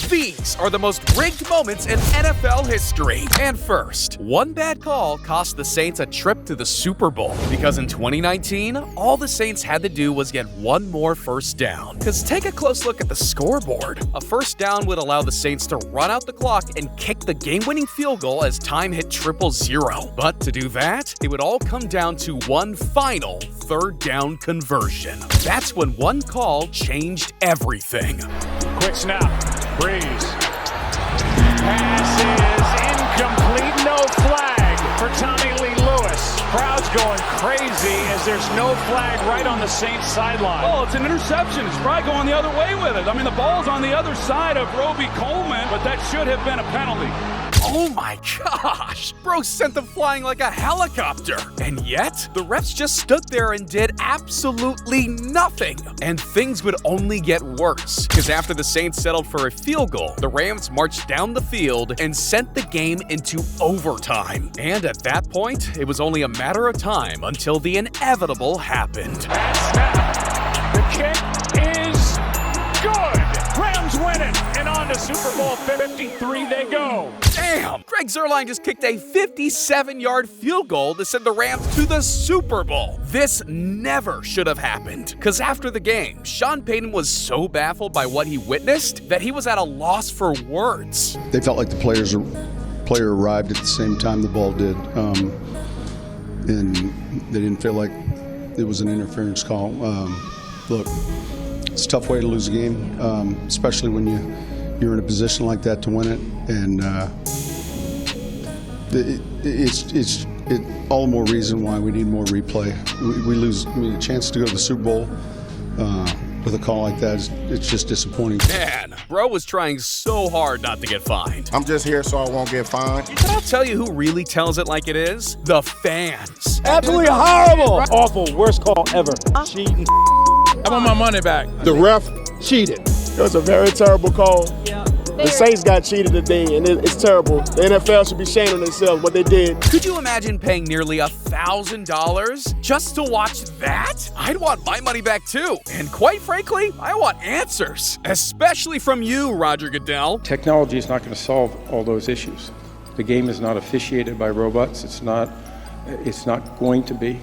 These are the most rigged moments in NFL history. And first, one bad call cost the Saints a trip to the Super Bowl. Because in 2019, all the Saints had to do was get one more first down. Because take a close look at the scoreboard. A first down would allow the Saints to run out the clock and kick the game-winning field goal as time hit 0-0. But to do that, it would all come down to one final third down conversion. That's when one call changed everything. Quick snap. Breeze. Pass is incomplete. No flag for Tommy Lee Lewis. Crowd's going crazy as there's no flag right on the Saints sideline. Oh, it's an interception. It's probably going the other way with it. I mean, the ball's on the other side of Roby Coleman, but that should have been a penalty. Oh my gosh! Bro sent them flying like a helicopter. And yet, the refs just stood there and did absolutely nothing. And things would only get worse. Because after the Saints settled for a field goal, the Rams marched down the field and sent the game into overtime. And at that point, it was only a matter of time until the inevitable happened. The kick is good. Rams win it. And on to Super Bowl 53 they go. Damn! Greg Zuerlein just kicked a 57-yard field goal to send the Rams to the Super Bowl. This never should have happened. Because after the game, Sean Payton was so baffled by what he witnessed that he was at a loss for words. They felt like the player arrived at the same time the ball did. And they didn't feel like it was an interference call. Look, it's a tough way to lose a game, especially when you're in a position like that to win it, and it's all the more reason why we need more replay. We lose a chance to go to the Super Bowl with a call like that. It's just disappointing. Man, bro was trying so hard not to get fined. I'm just here so I won't get fined. But I'll tell you who really tells it like it is: the fans. Absolutely horrible. Awful, worst call ever. Cheating. I want my money back. The ref cheated. It was a very terrible call. Yeah. The Saints got cheated today, and it's terrible. The NFL should be ashamed of themselves, what they did. Could you imagine paying nearly $1,000 just to watch that? I'd want my money back too. And quite frankly, I want answers. Especially from you, Roger Goodell. Technology is not going to solve all those issues. The game is not officiated by robots. It's not going to be.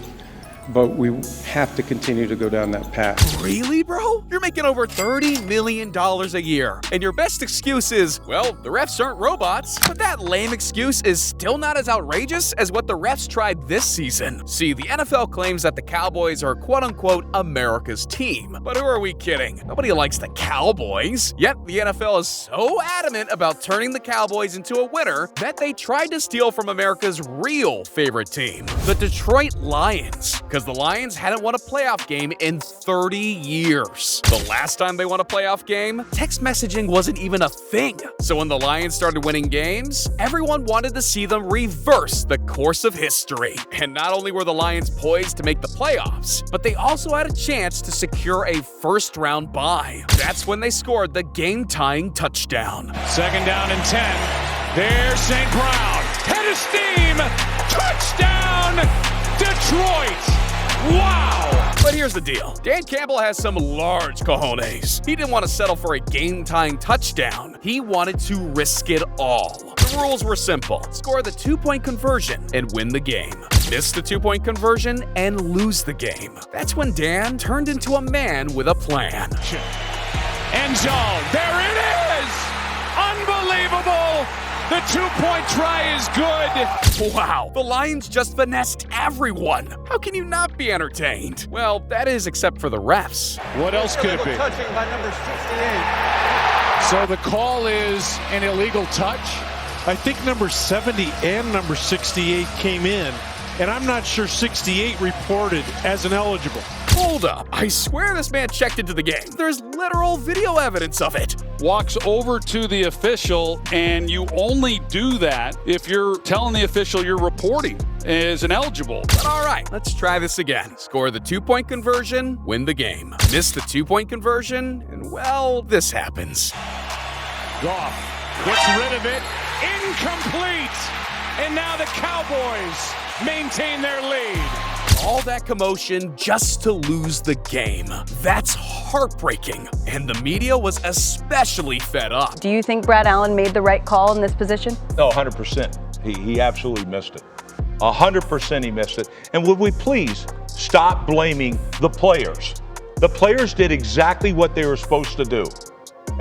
But we have to continue to go down that path. Really, bro? You're making over $30 million a year. And your best excuse is, well, the refs aren't robots. But that lame excuse is still not as outrageous as what the refs tried this season. See, the NFL claims that the Cowboys are quote-unquote America's team. But who are we kidding? Nobody likes the Cowboys. Yet the NFL is so adamant about turning the Cowboys into a winner that they tried to steal from America's real favorite team, the Detroit Lions. Because the Lions hadn't won a playoff game in 30 years. The last time they won a playoff game, text messaging wasn't even a thing. So when the Lions started winning games, everyone wanted to see them reverse the course of history. And not only were the Lions poised to make the playoffs, but they also had a chance to secure a first-round bye. That's when they scored the game-tying touchdown. 2nd down and 10. There's St. Brown. Head of steam. Touchdown, Detroit. Wow! But here's the deal. Dan Campbell has some large cojones. He didn't want to settle for a game-tying touchdown. He wanted to risk it all. The rules were simple. Score the 2-point conversion and win the game. Miss the 2-point conversion and lose the game. That's when Dan turned into a man with a plan. End zone. There it is! Unbelievable! The 2-point try is good. Wow, the Lions just finessed everyone. How can you not be entertained? Well, that is except for the refs. What else could it be? Touching by number 68. So the call is an illegal touch? I think number 70 and number 68 came in, and I'm not sure 68 reported as ineligible. Hold up, I swear this man checked into the game. There's literal video evidence of it. Walks over to the official, and you only do that if you're telling the official you're reporting is ineligible. But all right, let's try this again. Score the 2-point conversion, win the game. Miss the 2-point conversion, and well, this happens. Goff gets rid of it. Incomplete. And now the Cowboys maintain their lead. All that commotion just to lose the game. That's heartbreaking, and the media was especially fed up. Do you think Brad Allen made the right call in this position? No, 100%. He absolutely missed it. 100% he missed it. And would we please stop blaming the players? The players did exactly what they were supposed to do.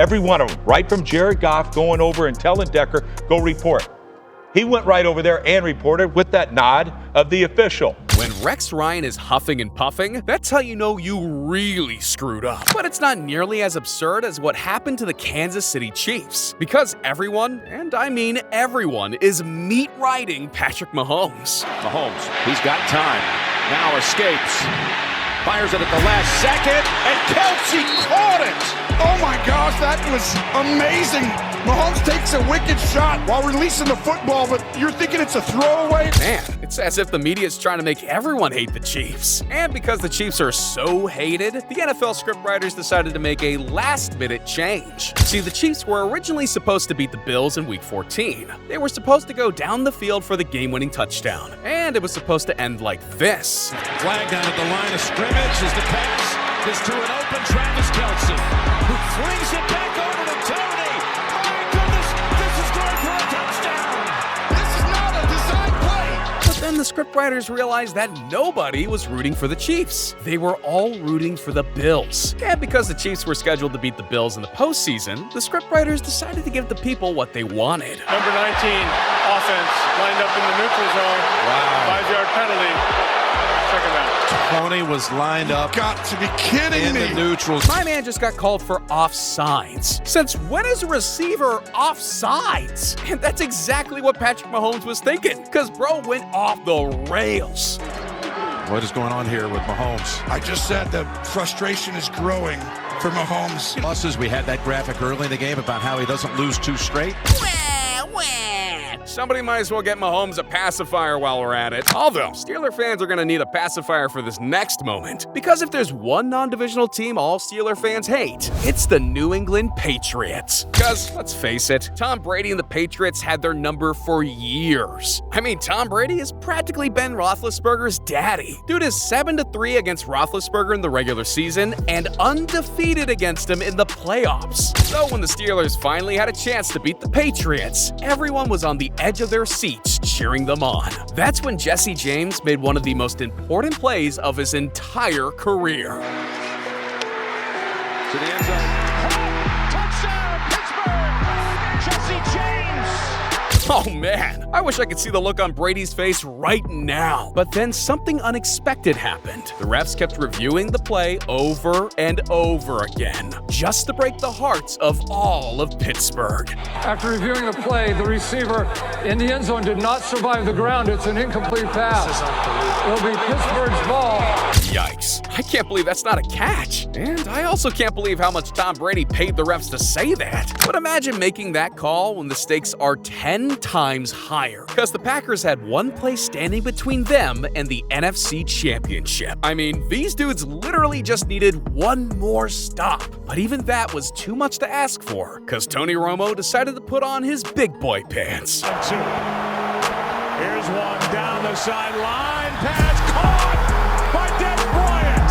Every one of them, right from Jared Goff going over and telling Decker, go report. He went right over there and reported with that nod of the official. When Rex Ryan is huffing and puffing, that's how you know you really screwed up. But it's not nearly as absurd as what happened to the Kansas City Chiefs, because everyone, and I mean everyone, is meat riding Patrick Mahomes. Mahomes, he's got time. Now escapes. Fires it at the last second, and Kelce caught it! Oh my gosh, that was amazing. Mahomes takes a wicked shot while releasing the football, but you're thinking it's a throwaway? Man, it's as if the media is trying to make everyone hate the Chiefs. And because the Chiefs are so hated, the NFL scriptwriters decided to make a last-minute change. See, the Chiefs were originally supposed to beat the Bills in Week 14. They were supposed to go down the field for the game-winning touchdown, and it was supposed to end like this. Flag down at the line of scrimmage as the pass is to an open Travis Kelce, who flings it back over to Tony. My goodness, this is going for a touchdown. This is not a design play. But then the scriptwriters realized that nobody was rooting for the Chiefs. They were all rooting for the Bills. And because the Chiefs were scheduled to beat the Bills in the postseason, the scriptwriters decided to give the people what they wanted. Number 19, offense, lined up in the neutral zone. Wow. 5-yard penalty. Check him out. Tony was lined up. Got to be kidding in me. the neutral. My man just got called for offsides. Since when is a receiver offsides? And that's exactly what Patrick Mahomes was thinking, because bro went off the rails. What is going on here with Mahomes? I just said the frustration is growing for Mahomes. Pluses, we had that graphic early in the game about how he doesn't lose two straight. Somebody might as well get Mahomes a pacifier while we're at it. Although, Steeler fans are going to need a pacifier for this next moment. Because if there's one non-divisional team all Steeler fans hate, it's the New England Patriots. Because, let's face it, Tom Brady and the Patriots had their number for years. I mean, Tom Brady is practically Ben Roethlisberger's daddy. Dude is 7-3 against Roethlisberger in the regular season and undefeated against him in the playoffs. So when the Steelers finally had a chance to beat the Patriots, everyone was on the edge of their seats cheering them on. That's when Jesse James made one of the most important plays of his entire career. To the end zone. Touchdown, Pittsburgh! Jesse James! Oh man, I wish I could see the look on Brady's face right now. But then something unexpected happened. The refs kept reviewing the play over and over again, just to break the hearts of all of Pittsburgh. After reviewing the play, the receiver in the end zone did not survive the ground. It's an incomplete pass. It'll be Pittsburgh's ball. Yikes. I can't believe that's not a catch. And I also can't believe how much Tom Brady paid the refs to say that. But imagine making that call when the stakes are 10 times higher. Because the Packers had one play standing between them and the NFC Championship. I mean, these dudes literally just needed one more stop. But even that was too much to ask for, because Tony Romo decided to put on his big boy pants. Here's one down the sideline. Pass caught by Des Bryant.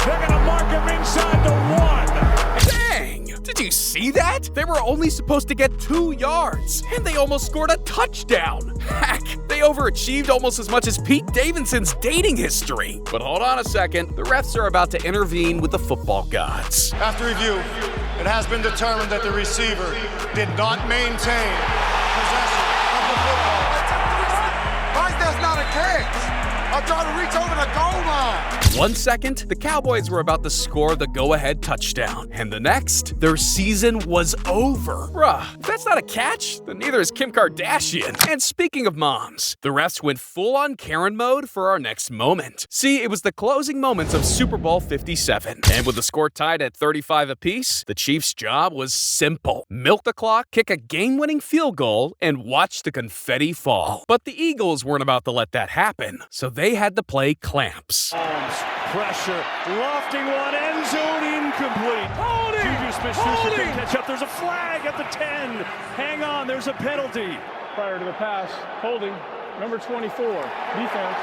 They're going to mark him inside the 1. Dang! Did you see that? They were only supposed to get 2 yards, and they almost scored a touchdown. Heck, they overachieved almost as much as Pete Davidson's dating history. But hold on a second, the refs are about to intervene with the football gods. After review, it has been determined that the receiver did not maintain possession of the football. Why is that not a catch? I'm trying to reach over the goal line. 1 second, the Cowboys were about to score the go-ahead touchdown. And the next, their season was over. Bruh, if that's not a catch, then neither is Kim Kardashian. And speaking of moms, the refs went full-on Karen mode for our next moment. See, it was the closing moments of Super Bowl 57. And with the score tied at 35 apiece, the Chiefs' job was simple. Milk the clock, kick a game-winning field goal, and watch the confetti fall. But the Eagles weren't about to let that happen, so they had to play clamps. Pressure, lofting one, end zone incomplete. Holding! Juju Smith-Schuster can catch up. There's a flag at the 10. Hang on, there's a penalty. Prior to the pass, holding, number 24, defense.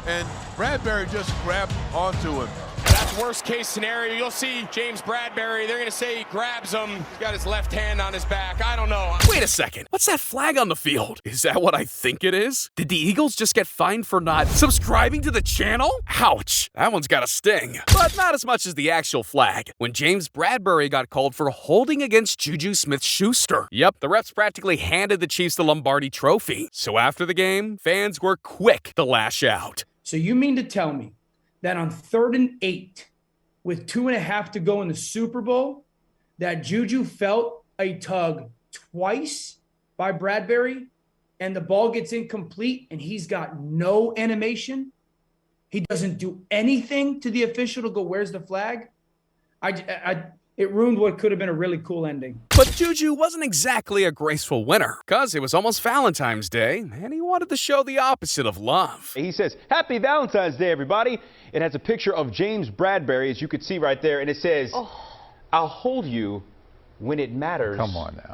And Bradbury just grabbed onto him. That's worst case scenario. You'll see James Bradberry. They're going to say he grabs him. He's got his left hand on his back. I don't know. Wait a second. What's that flag on the field? Is that what I think it is? Did the Eagles just get fined for not subscribing to the channel? Ouch. That one's got a sting. But not as much as the actual flag. When James Bradberry got called for holding against Juju Smith-Schuster. Yep, the refs practically handed the Chiefs the Lombardi Trophy. So after the game, fans were quick to lash out. So you mean to tell me that on 3rd and 8, with 2.5 to go in the Super Bowl, that Juju felt a tug twice by Bradberry and the ball gets incomplete and he's got no animation? He doesn't do anything to the official to go, where's the flag? It ruined what could have been a really cool ending. But Juju wasn't exactly a graceful winner, because it was almost Valentine's Day, and he wanted to show the opposite of love. He says, "Happy Valentine's Day, everybody." It has a picture of James Bradberry, as you could see right there, and it says, "I'll hold you when it matters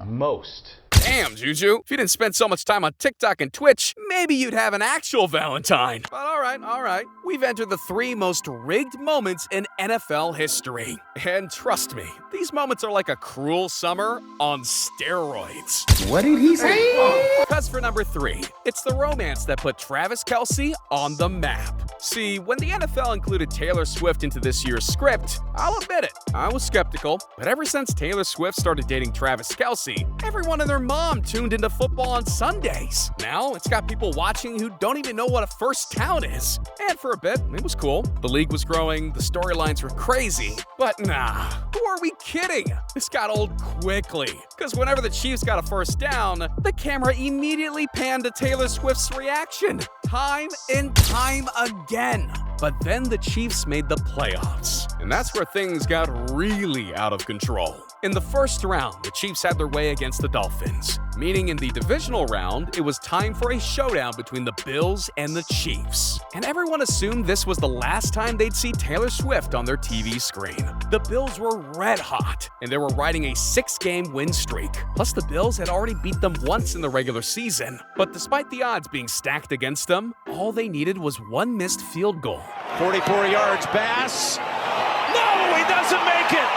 most." Damn, Juju. If you didn't spend so much time on TikTok and Twitch, maybe you'd have an actual Valentine. But all right. We've entered the 3 most rigged moments in NFL history. And trust me, these moments are like a cruel summer on steroids. What did he say? Because for number 3, it's the romance that put Travis Kelce on the map. See, when the NFL included Taylor Swift into this year's script, I'll admit it, I was skeptical. But ever since Taylor Swift started dating Travis Kelce, everyone and their mom tuned into football on Sundays. Now, it's got people watching who don't even know what a first down is. And for a bit, it was cool. The league was growing, the storylines were crazy. But nah, who are we kidding? This got old quickly. Because whenever the Chiefs got a first down, the camera immediately panned to Taylor Swift's reaction. Time and time again. But then the Chiefs made the playoffs. And that's where things got really out of control. In the first round, the Chiefs had their way against the Dolphins, meaning in the divisional round, it was time for a showdown between the Bills and the Chiefs. And everyone assumed this was the last time they'd see Taylor Swift on their TV screen. The Bills were red hot, and they were riding a 6-game win streak. Plus, the Bills had already beat them once in the regular season. But despite the odds being stacked against them, all they needed was one missed field goal. 44 yards, Bass. No, he doesn't make it.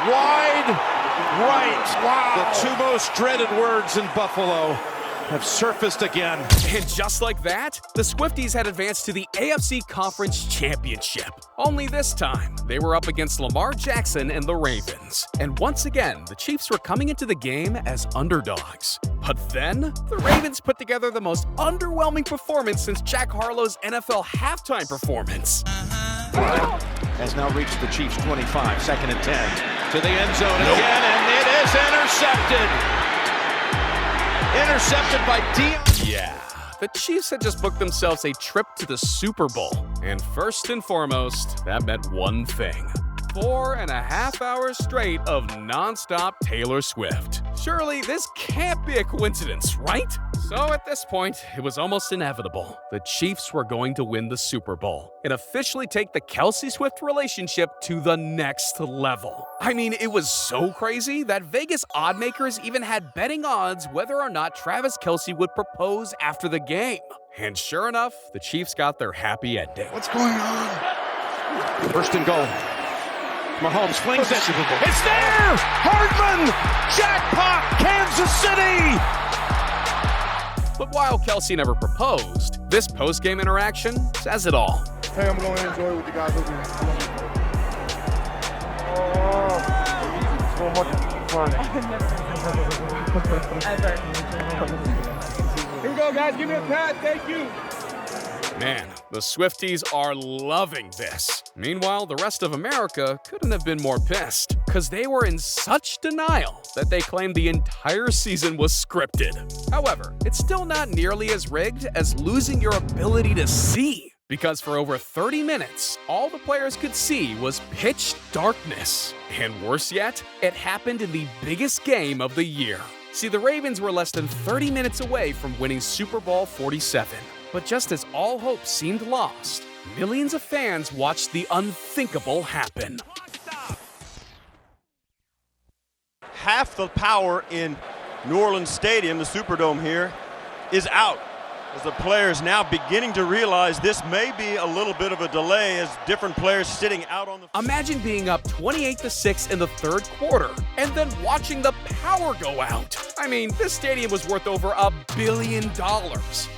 Wide right. Wow. The 2 most dreaded words in Buffalo have surfaced again. And just like that, the Swifties had advanced to the AFC Conference Championship. Only this time, they were up against Lamar Jackson and the Ravens. And once again, the Chiefs were coming into the game as underdogs. But then, the Ravens put together the most underwhelming performance since Jack Harlow's NFL halftime performance. Has now reached the Chiefs' 25, 2nd and 10. To the end zone again, and it is intercepted. Intercepted by Dion. Yeah, the Chiefs had just booked themselves a trip to the Super Bowl. And first and foremost, that meant one thing. 4.5 hours straight of non-stop Taylor Swift. Surely this can't be a coincidence, right? So at this point, it was almost inevitable. The Chiefs were going to win the Super Bowl and officially take the Kelce-Swift relationship to the next level. I mean, it was so crazy that Vegas oddmakers even had betting odds whether or not Travis Kelce would propose after the game. And sure enough, the Chiefs got their happy ending. What's going on? 1st and goal. Mahomes flings it. It's there! Hardman! Jackpot! Kansas City! But while Kelce never proposed, this post-game interaction says it all. Hey, I'm going to enjoy with you guys. So much fun. Here we go, guys. Give me a pat. Thank you. Man, the Swifties are loving this. Meanwhile, the rest of America couldn't have been more pissed, because they were in such denial that they claimed the entire season was scripted. However, it's still not nearly as rigged as losing your ability to see, because for over 30 minutes, all the players could see was pitch darkness. And worse yet, it happened in the biggest game of the year. See, the Ravens were less than 30 minutes away from winning Super Bowl 47. But just as all hope seemed lost, millions of fans watched the unthinkable happen. Half the power in New Orleans Stadium, the Superdome here, is out. As the players now beginning to realize this may be a little bit of a delay as different players sitting out on the field. Imagine being up 28-6 in the third quarter and then watching the power go out. I mean, this stadium was worth over $1 billion,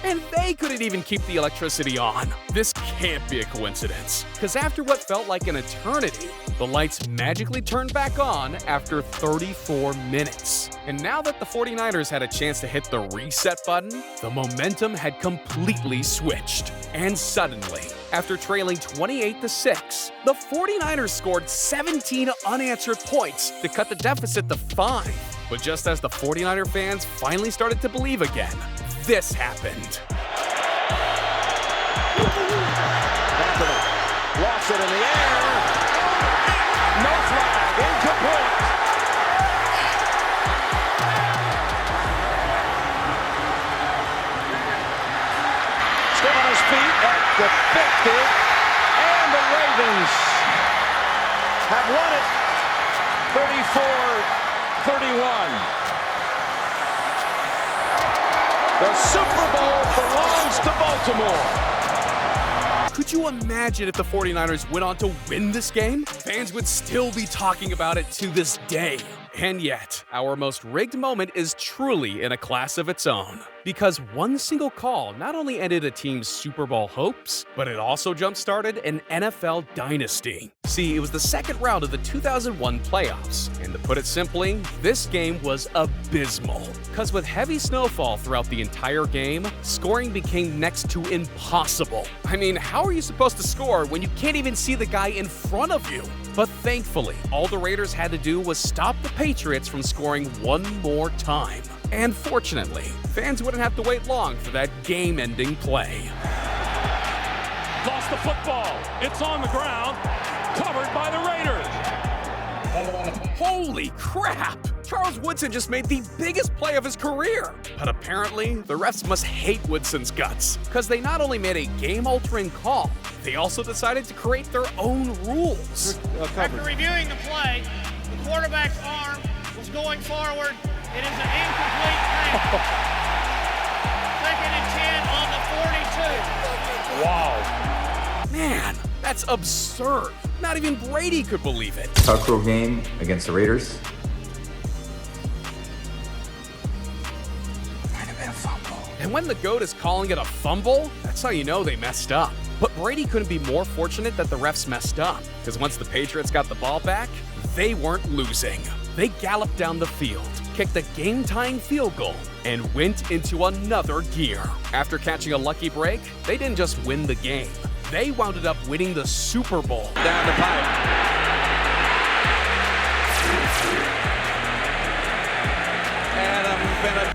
and they couldn't even keep the electricity on. This can't be a coincidence, because after what felt like an eternity, the lights magically turned back on after 34 minutes. And now that the 49ers had a chance to hit the reset button, the momentum had completely switched. And suddenly, after trailing 28-6, the 49ers scored 17 unanswered points to cut the deficit to 5. But just as the 49er fans finally started to believe again, this happened. Lost it in the air. No flag, incomplete. Still on his feet at the 50, and the Ravens have won it 34-31. The Super Bowl belongs to Baltimore. Could you imagine if the 49ers went on to win this game? Fans would still be talking about it to this day. And yet, our most rigged moment is truly in a class of its own. Because one single call not only ended a team's Super Bowl hopes, but it also jump-started an NFL dynasty. See, it was the second round of the 2001 playoffs, and to put it simply, this game was abysmal. Because with heavy snowfall throughout the entire game, scoring became next to impossible. I mean, how are you supposed to score when you can't even see the guy in front of you? But thankfully, all the Raiders had to do was stop the Patriots from scoring one more time. And fortunately, fans wouldn't have to wait long for that game-ending play. Lost the football. It's on the ground, covered by the Raiders. Holy crap! Charles Woodson just made the biggest play of his career. But apparently, the refs must hate Woodson's guts, because they not only made a game-altering call, they also decided to create their own rules. After reviewing the play, the quarterback's arm was going forward. It is an incomplete pass. 2nd and 10 on the 42. Wow. Man, that's absurd. Not even Brady could believe it. Cutthroat game against the Raiders. And when the GOAT is calling it a fumble, that's how you know they messed up. But Brady couldn't be more fortunate that the refs messed up, because once the Patriots got the ball back, they weren't losing. They galloped down the field, kicked a game-tying field goal, and went into another gear. After catching a lucky break, they didn't just win the game. They wound up winning the Super Bowl. Down the pipe.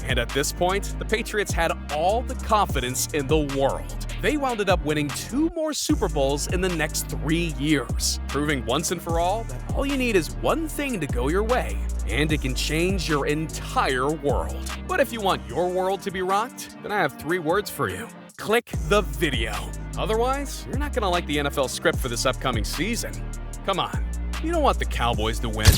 And at this point, the Patriots had all the confidence in the world. They wound up winning 2 more Super Bowls in the next 3 years, proving once and for all that all you need is one thing to go your way, and it can change your entire world. But if you want your world to be rocked, then I have 3 words for you. Click the video. Otherwise, you're not gonna like the NFL script for this upcoming season. Come on, you don't want the Cowboys to win.